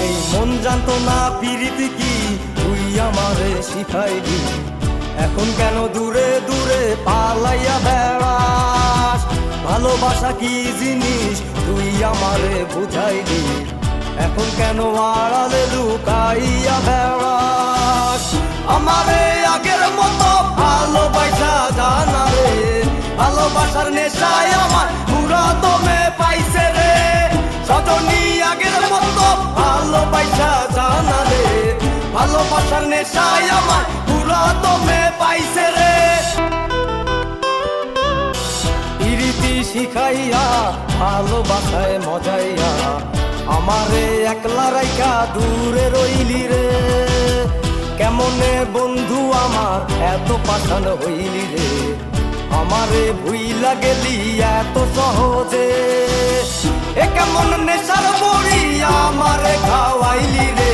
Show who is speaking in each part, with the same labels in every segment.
Speaker 1: এই মন জানতো না পিরিতি কি তুই আমারে শিখাইলি। এখন কেন দূরে দূরে পালাইয়া বেড়াস, ভালোবাসা কি জিনিস তুই আমারে বুঝাইলি। এখন কেন আড়ালে লুকাইয়া বেড়াস, আমারে আগের মতো ভালোবাসা জানা রে। ভালোবাসার নেশায় আমার পুরা দমে পাইছে রে, সজনী আগের মতো ভালোবাসা জানা রে। ভালোবাসার নেশায় আমার পুরা দমে পাইছে রে। প্রীতি শিখাইয়া ভালোবাসায় মজাইয়া আমারে একলা রাইখা দূরে রইলি রে। কেমনে বন্ধু আমার এত পাষাণ হইলি রে, আমারে ভুইলা গেলি এত সহজে। এ কেমন নেশার বড়ি আমারে খাওয়াইলি রে,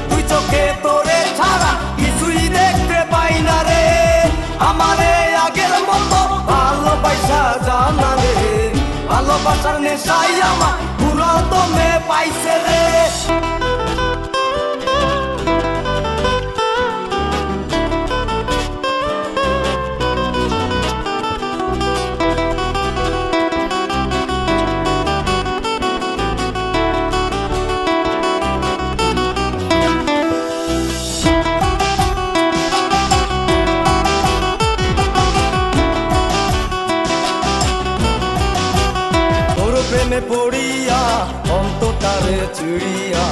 Speaker 1: তুই চোখে তোরে ছাড়া কিছুই দেখতে পাই না রে। আমারে আগের মতো ভালোবাসা জানা রে, ভালোবাসার নেশাই আমার পুরো দমে পাইছে রে। প্রেমে পড়িয়া অন্তটারে চিড়িয়া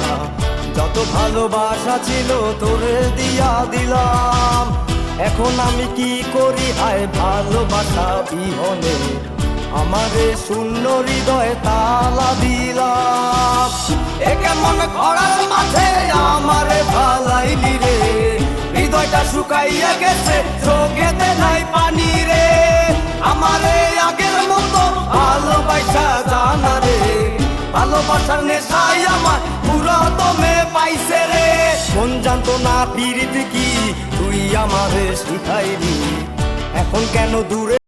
Speaker 1: যত ভালোবাসা ছিল তোরে দিয়া দিলাম। এখন আমি কি করি হায় ভালোবাসা বিহনে, আমারে শূন্য হৃদয় তালা দিলাম। এ কেমন ঘোড়ার মাঝে আমারে ভালাইলি রে, হৃদয়টা শুকাইয়া গেছে চোখেতে নাই পানি রে। আমারে আগের মতো ভালোবাসা জানা রে, ভালোবাসার নেশাই আমার পুরো দমে পাইছে রে। মন জানতো না প্রীতি কি তুই আমারে শিখাইলি, এখন কেন দূরে